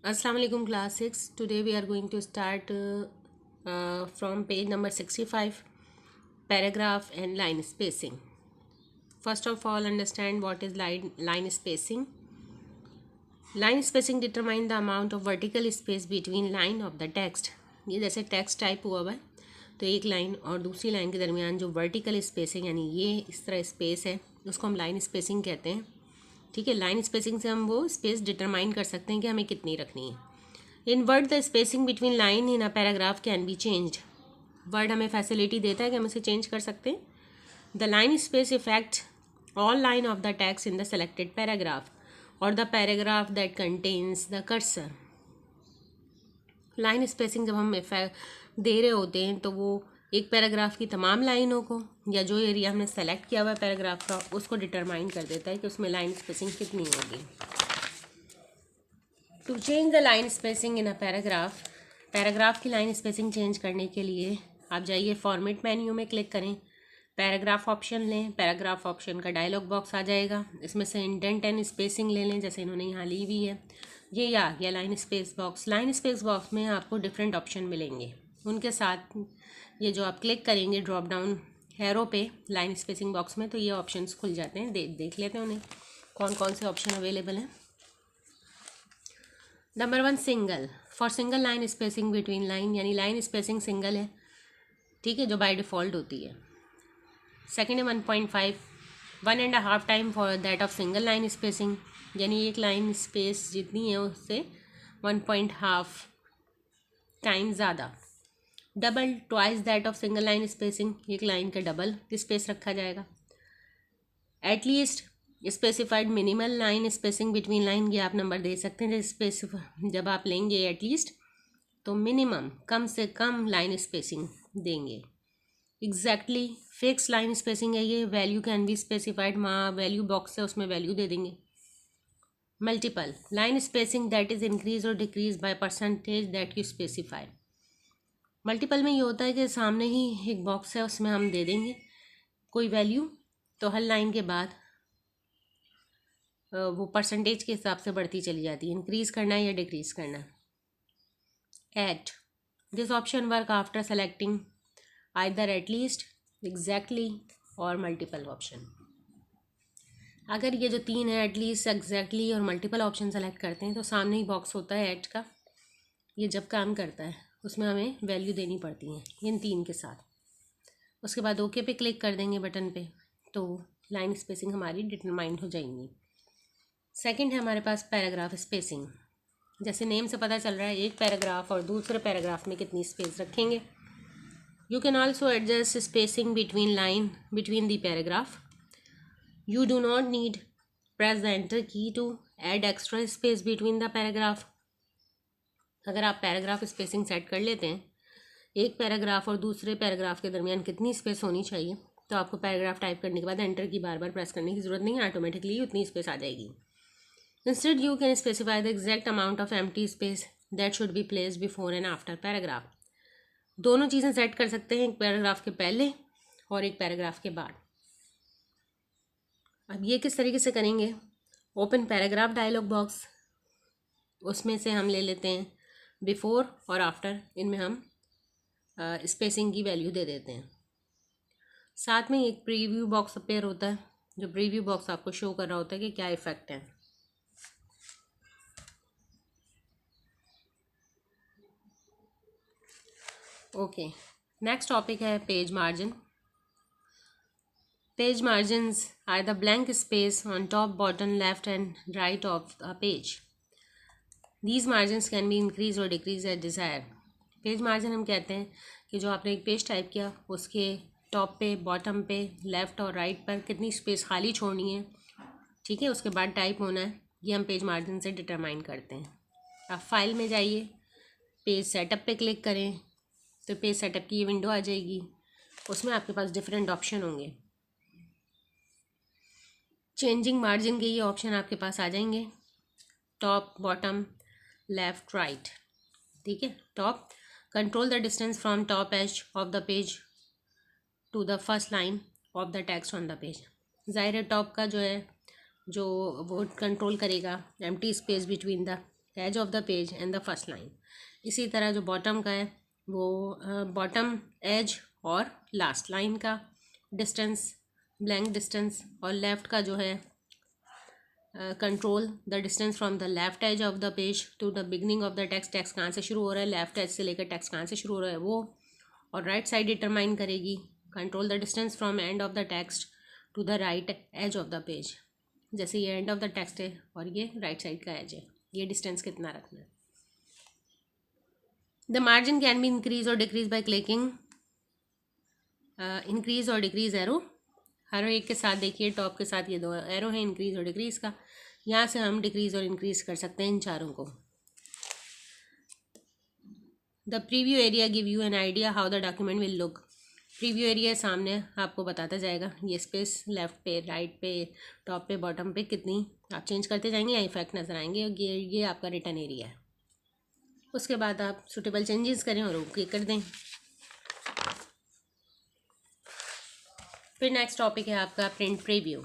Assalamu alaikum class 6. Today we are going to start from page number 65, paragraph and line spacing. First of all, understand what is line spacing. Line spacing determine the amount of vertical space between line of the text. ये जैसे text type हुआ हुआ है तो एक line और दूसरी line के दरमियान जो वर्टिकल स्पेसिंग यानी ये इस तरह स्पेस है उसको हम लाइन स्पेसिंग कहते हैं। ठीक है, लाइन स्पेसिंग से हम वो स्पेस डिटरमाइन कर सकते हैं कि हमें कितनी रखनी है। In Word the spacing between line in a paragraph can be changed. Word हमें फैसिलिटी देता है कि हम इसे चेंज कर सकते हैं। The line space effect all line of the text in the selected paragraph और the paragraph that contains the cursor. Line spacing जब हम दे रहे होते हैं तो वो एक पैराग्राफ की तमाम लाइनों को या जो एरिया हमने सेलेक्ट किया हुआ है पैराग्राफ का उसको डिटरमाइन कर देता है कि उसमें लाइन स्पेसिंग कितनी होगी। To change the line spacing in a paragraph की लाइन स्पेसिंग चेंज करने के लिए आप जाइए फॉर्मेट मेन्यू में क्लिक करें, पैराग्राफ ऑप्शन लें। पैराग्राफ ऑप्शन का डायलॉग बॉक्स आ जाएगा, इसमें से इंडेंट एंड स्पेसिंग ले लें जैसे इन्होंने यहाँ ली हुई है। ये आ गया line space box. Line space box में आपको डिफरेंट ऑप्शन मिलेंगे, उनके साथ ये जो आप क्लिक करेंगे ड्रॉप डाउन हैरो पे लाइन स्पेसिंग बॉक्स में तो ये ऑप्शंस खुल जाते हैं। देख लेते हैं उन्हें कौन कौन से ऑप्शन अवेलेबल हैं। Number 1 single, for single line spacing between line यानी लाइन स्पेसिंग सिंगल है, ठीक है, जो बाय डिफ़ॉल्ट होती है। सेकेंड है 1.5, 1.5 time for that of single line spacing यानी एक लाइन स्पेस जितनी है उससे 1.5 टाइम ज़्यादा। Double, twice that of single line spacing, एक लाइन का डबल स्पेस रखा जाएगा। At least specified minimal line spacing between line, ये आप नंबर दे सकते हैं। जब आप लेंगे एटलीस्ट तो मिनिमम कम से कम लाइन स्पेसिंग देंगे। एग्जैक्टली फिक्स लाइन स्पेसिंग है ये, वैल्यू कैन बी स्पेसिफाइड, वहाँ वैल्यू बॉक्स है उसमें वैल्यू दे देंगे। Multiple line spacing that is increase और decrease by percentage that you specify. Multiple में ये होता है कि सामने ही एक बॉक्स है उसमें हम दे देंगे कोई वैल्यू तो हर लाइन के बाद वो परसेंटेज के हिसाब से बढ़ती चली जाती है, इंक्रीज़ करना है या डिक्रीज़ करना है। At this option work after selecting either at least, exactly और मल्टीपल ऑप्शन। अगर ये जो तीन है एटलीस्ट, एग्जैक्टली और मल्टीपल ऑप्शन सेलेक्ट करते हैं तो सामने ही बॉक्स होता है एट का, ये जब काम करता है उसमें हमें वैल्यू देनी पड़ती है इन तीन के साथ। उसके बाद ओके पे क्लिक कर देंगे बटन पे तो लाइन स्पेसिंग हमारी डिटरमाइन हो जाएंगी। सेकंड है हमारे पास पैराग्राफ स्पेसिंग। जैसे नेम से पता चल रहा है एक पैराग्राफ और दूसरे पैराग्राफ में कितनी स्पेस रखेंगे। You can also adjust spacing between the paragraph. You do not need press the enter key to add extra space between the paragraph. अगर आप पैराग्राफ स्पेसिंग सेट कर लेते हैं एक पैराग्राफ और दूसरे पैराग्राफ के दरमियान कितनी स्पेस होनी चाहिए तो आपको पैराग्राफ टाइप करने के बाद एंटर की बार बार प्रेस करने की ज़रूरत नहीं है, ऑटोमेटिकली उतनी स्पेस आ जाएगी। Instead, you can specify the exact amount of empty space that should be placed before and after paragraph. दोनों चीज़ें सेट कर सकते हैं, एक पैराग्राफ के पहले और एक पैराग्राफ के बाद। अब ये किस तरीके से करेंगे, ओपन पैराग्राफ डायलॉग बॉक्स, उसमें से हम ले लेते हैं बिफोर और आफ्टर, इनमें हम स्पेसिंग की वैल्यू दे देते हैं। साथ में एक प्रीव्यू बॉक्स अपेयर होता है, जो प्रीव्यू बॉक्स आपको शो कर रहा होता है कि क्या इफेक्ट है। ओके, नेक्स्ट टॉपिक है page margin. Page margins are the blank space on top, bottom, left and right of the page. These margins can be increase और decrease at desire. Page margin हम कहते हैं कि जो आपने एक पेज टाइप किया उसके टॉप पे, बॉटम पे, लेफ़्ट और राइट पर कितनी स्पेस खाली छोड़नी है, ठीक है, उसके बाद टाइप होना है, ये हम पेज मार्जिन से डिटरमाइन करते हैं। आप फाइल में जाइए, पेज सेटअप पे क्लिक करें तो पेज सेटअप की ये विंडो आ जाएगी, उसमें आपके पास डिफरेंट ऑप्शन होंगे। चेंजिंग मार्जिन के ये ऑप्शन आपके पास आ जाएंगे, टॉप, बॉटम, लेफ़्ट, राइट, ठीक है। Top, control the distance from top edge of the page to the first line of the text on the page. ज़ाहिर है टॉप का जो है जो वो कंट्रोल करेगा empty space between the edge of the page and the first line. इसी तरह जो बॉटम का है वो बॉटम एज और लास्ट लाइन का डिस्टेंस, ब्लैंक डिस्टेंस, और लेफ़्ट का जो है control the distance from the left edge of the page to the beginning of the text. Text कहाँ से शुरू हो रहा है, लेफ्ट एज से लेकर टेक्स्ट कहाँ से शुरू हो रहा है वो। और राइट साइड डिटरमाइन करेगी control the distance from end of the text to the right edge of the page. जैसे ये एंड ऑफ द टेक्स्ट है और ये राइट साइड का एज है, ये डिस्टेंस कितना रखना है। The margin can be increase और डिक्रीज बाय क्लिकिंग इंक्रीज और डिक्रीज एरो। हर एक के साथ देखिए, टॉप के साथ ये दो एरो है इंक्रीज और डिक्रीज का, यहाँ से हम डिक्रीज और इंक्रीज कर सकते हैं इन चारों को। The preview area give you an idea how the document will look. Preview area सामने आपको बताता जाएगा ये स्पेस लेफ्ट पे, राइट पे, टॉप पे, बॉटम पे कितनी आप चेंज करते जाएंगे या इफेक्ट नज़र आएंगे। ये आपका रिटर्न एरिया है। उसके बाद आप सुटेबल चेंजेस करें और ओके कर दें। फिर नेक्स्ट टॉपिक है आपका प्रिंट प्रीव्यू।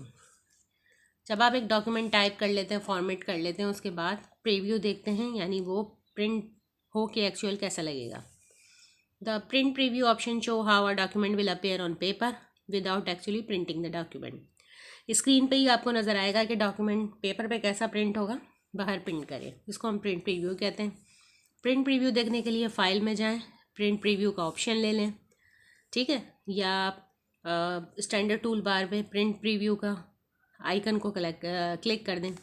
जब आप एक डॉक्यूमेंट टाइप कर लेते हैं, फॉर्मेट कर लेते हैं, उसके बाद प्रीव्यू देखते हैं, यानी वो प्रिंट हो के एक्चुअल कैसा लगेगा। The print preview option show how a document will appear on paper without actually printing the document. Screen पे ही आपको नज़र आएगा कि डॉक्यूमेंट पेपर पे कैसा प्रिंट होगा, बाहर प्रिंट करें, इसको हम प्रिंट प्रीव्यू कहते हैं। प्रिंट प्रीव्यू देखने के लिए फाइल में जाएं, प्रिंट प्रीव्यू का ऑप्शन ले लें, ठीक है, या आप स्टैंडर्ड टूल बार पे प्रिंट प्रीव्यू का आइकन को क्लिक कर दें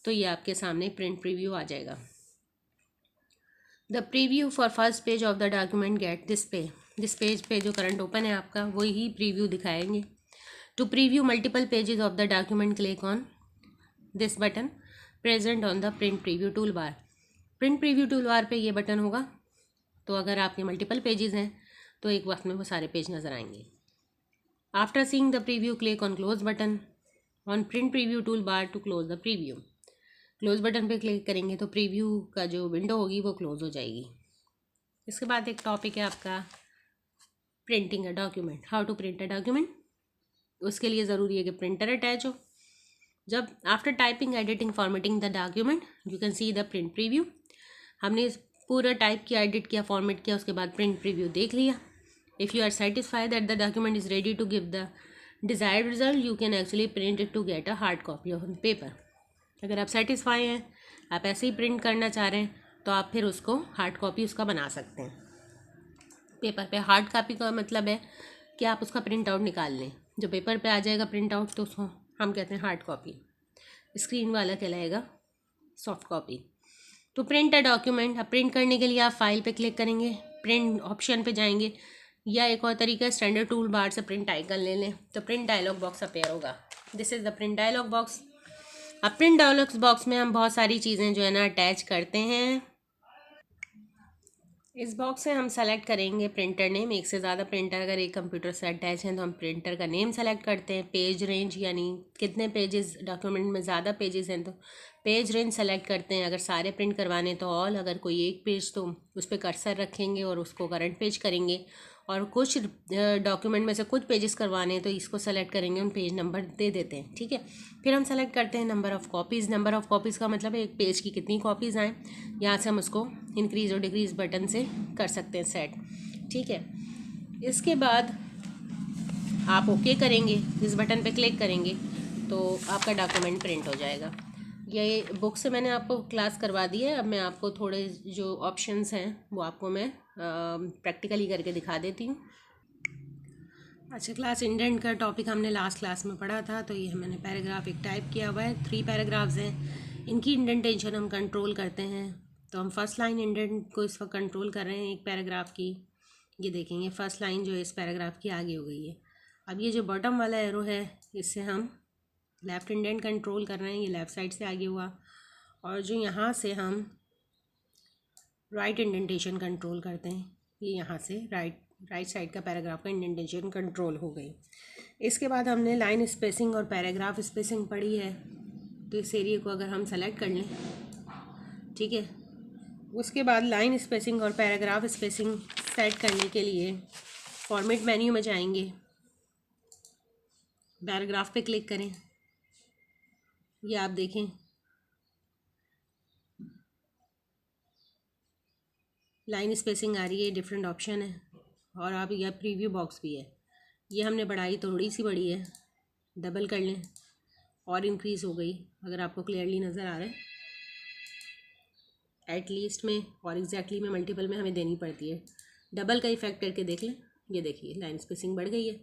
तो ये आपके सामने प्रिंट प्रीव्यू आ जाएगा। The preview for first page of the document get this page पे जो करंट ओपन है आपका वही प्रीव्यू दिखाएंगे। To preview multiple pages of the document click on this button present on the print preview tool bar. Print preview tool bar पे ये button होगा, तो अगर आपके मल्टीपल पेजेस हैं तो एक वक्त में वो सारे पेज नज़र आएंगे। After seeing the preview click on close button on print preview tool bar to close the preview. Close button पे क्लिक करेंगे तो प्रीव्यू का जो विंडो होगी वो क्लोज हो जाएगी। इसके बाद एक टॉपिक है आपका printing a document, how to print a document. उसके लिए ज़रूरी है कि प्रिंटर अटैच हो। जब after typing, editing, formatting the document you can see the print preview. हमने पूरा टाइप किया, एडिट किया, फॉर्मेट किया, उसके बाद प्रिंट प्रीव्यू देख लिया। If you are satisfied that the document is ready to give the desired result you can actually print it to get a hard copy of paper. अगर आप satisfy हैं, आप ऐसे ही प्रिंट करना चाह रहे हैं, तो आप फिर उसको हार्ड कॉपी उसका बना सकते हैं पेपर पे। हार्ड कॉपी का मतलब है कि आप उसका प्रिंट आउट निकाल लें। जो पेपर पे आ जाएगा प्रिंट आउट तो उसको हम कहते हैं हार्ड कॉपी। स्क्रीन वाला कहलाएगा सॉफ्ट कॉपी। तो प्रिंट अ डॉक्यूमेंट, अब प्रिंट करने के लिए आप फाइल पे क्लिक करेंगे, प्रिंट ऑप्शन पे जाएंगे, या एक और तरीका है स्टैंडर्ड टूल बार से प्रिंट आइकन ले लें तो प्रिंट डायलॉग बॉक्स अपेयर होगा। This is the print dialogue box. अब प्रिंट डायलॉग बॉक्स में हम बहुत सारी चीज़ें जो है ना अटैच करते हैं। इस बॉक्स से हम सेलेक्ट करेंगे प्रिंटर नेम। एक से ज़्यादा प्रिंटर अगर एक कंप्यूटर से अटैच हैं तो हम प्रिंटर का नेम सेलेक्ट करते हैं। पेज रेंज, यानी कितने पेजेस डॉक्यूमेंट में, ज़्यादा पेजेस हैं तो पेज रेंज सेलेक्ट करते हैं। अगर सारे प्रिंट करवाने तो ऑल, अगर कोई एक पेज तो उस पर कर्सर रखेंगे और उसको करंट पेज करेंगे। और कुछ डॉक्यूमेंट में से कुछ पेजेस करवाने तो इसको सेलेक्ट करेंगे, उन पेज नंबर दे देते हैं, ठीक है। फिर हम सेलेक्ट करते हैं number of copies. Number of copies का मतलब है एक पेज की कितनी कॉपीज़ आएँ। यहाँ से हम उसको इंक्रीज़ और डिक्रीज़ बटन से कर सकते हैं सेट, ठीक है। इसके बाद आप ओके करेंगे, इस बटन पे क्लिक करेंगे तो आपका डॉक्यूमेंट प्रिंट हो जाएगा। ये बुक से मैंने आपको क्लास करवा दी है। अब मैं आपको थोड़े जो ऑप्शंस हैं वो आपको मैं प्रैक्टिकली करके दिखा देती हूँ। अच्छा, क्लास इंडेंट का टॉपिक हमने लास्ट क्लास में पढ़ा था। तो ये मैंने पैराग्राफ एक टाइप किया हुआ है, 3 पैराग्राफ्स हैं। इनकी इंडेंटेशन हम कंट्रोल करते हैं। तो हम फर्स्ट लाइन इंडेंट को इस वक्त कंट्रोल कर रहे हैं एक पैराग्राफ की। ये देखेंगे फर्स्ट लाइन जो है इस पैराग्राफ की आगे हो गई है। अब ये जो बॉटम वाला एरो है इससे हम लेफ़्ट इंडेंट कंट्रोल कर रहे हैं, ये लेफ़्ट साइड से आगे हुआ। और जो यहाँ से हम राइट इंडेंटेशन कंट्रोल करते हैं, ये यहाँ से राइट साइड का पैराग्राफ का इंडेंटेशन कंट्रोल हो गई। इसके बाद हमने लाइन स्पेसिंग और पैराग्राफ स्पेसिंग पढ़ी है। तो इस एरिया को अगर हम सेलेक्ट कर लें, ठीक है। उसके बाद लाइन स्पेसिंग और पैराग्राफ स्पेसिंग सेट करने के लिए फॉर्मेट मेन्यू में जाएंगे, पैराग्राफ पे क्लिक करें। ये आप देखें लाइन स्पेसिंग आ रही है, डिफरेंट ऑप्शन है, और आप यह प्रीव्यू बॉक्स भी है। ये हमने बढ़ाई, थोड़ी सी बड़ी है, डबल कर लें और इंक्रीज़ हो गई, अगर आपको क्लियरली नज़र आ रहा है। एट लीस्ट में और एग्जैक्टली में, मल्टीपल में हमें देनी पड़ती है। डबल का इफेक्ट करके देख लें, ये देखिए लाइन स्पेसिंग बढ़ गई है।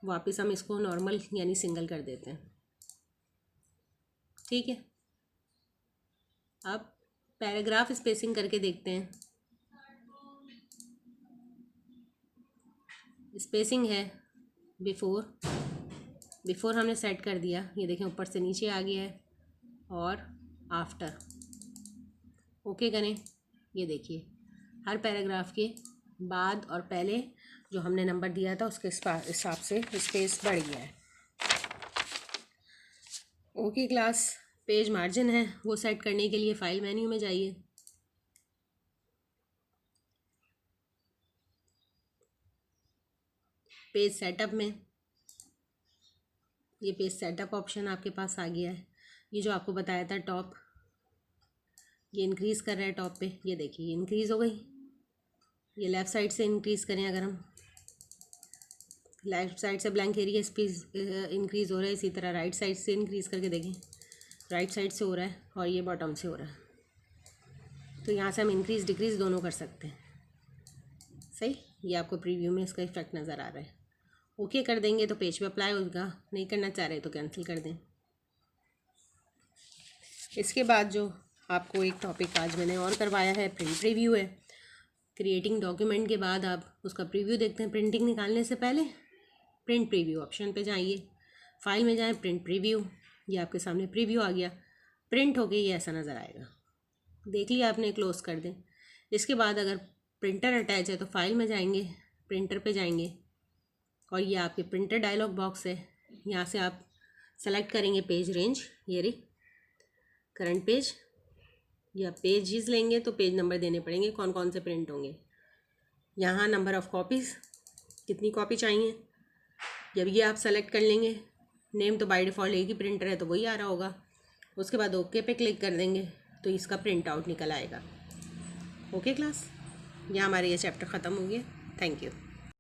वापस हम इसको नॉर्मल यानी सिंगल कर देते हैं। ठीक है, अब पैराग्राफ स्पेसिंग करके देखते हैं। स्पेसिंग है बिफोर हमने सेट कर दिया, ये देखें ऊपर से नीचे आ गया है, और आफ्टर ओके करें। ये देखिए हर पैराग्राफ के बाद और पहले जो हमने नंबर दिया था उसके हिसाब से स्पेस बढ़ गया है। ओके क्लास, पेज मार्जिन है वो सेट करने के लिए फाइल मेन्यू में जाइए। पेज सेटअप में ये पेज सेटअप ऑप्शन आपके पास आ गया है। ये जो आपको बताया था टॉप, ये इंक्रीज़ कर रहा है टॉप पे, ये देखिए इंक्रीज़ हो गई। ये लेफ़्ट साइड से इंक्रीज़ करें, अगर हम लेफ़्ट साइड से ब्लैंक एरिया स्पेस इंक्रीज़ हो रहा है, इसी तरह राइट साइड से इंक्रीज़ करके देखें, राइट साइड से हो रहा है और ये बॉटम से हो रहा है। तो यहाँ से हम इंक्रीज़ डिक्रीज़ दोनों कर सकते हैं। सही, ये आपको प्रीव्यू में इसका इफेक्ट नज़र आ रहा है। ओके कर देंगे तो पेज पे अप्लाई होगा, नहीं करना चाह रहे तो कैंसिल कर दें। इसके बाद जो आपको एक टॉपिक आज मैंने और करवाया है, प्रिंट प्रीव्यू है। क्रिएटिंग डॉक्यूमेंट के बाद आप उसका प्रीव्यू देखते हैं। प्रिंटिंग निकालने से पहले प्रिंट प्रीव्यू ऑप्शन पे जाइए, फाइल में जाएं, प्रिंट प्रीव्यू, ये आपके सामने प्रीव्यू आ गया, प्रिंट हो गई, ये ऐसा नज़र आएगा। देख लिया आपने, क्लोज़ कर दें। इसके बाद अगर प्रिंटर अटैच है तो फाइल में जाएंगे, प्रिंटर पे जाएंगे, और ये आपके प्रिंटर डायलॉग बॉक्स है। यहाँ से आप सेलेक्ट करेंगे पेज रेंज, ये रही करंट पेज, या पेजेस लेंगे तो पेज नंबर देने पड़ेंगे, कौन कौन से प्रिंट होंगे। यहाँ नंबर ऑफ़ कॉपीज़, कितनी कॉपी चाहिए, जब ये आप सेलेक्ट कर लेंगे। नेम तो बाय डिफ़ॉल्ट एक ही प्रिंटर है तो वही आ रहा होगा। उसके बाद ओके पे क्लिक कर देंगे तो इसका प्रिंट आउट निकल आएगा। ओके क्लास, यहाँ हमारे ये चैप्टर ख़त्म हो गया। Thank you.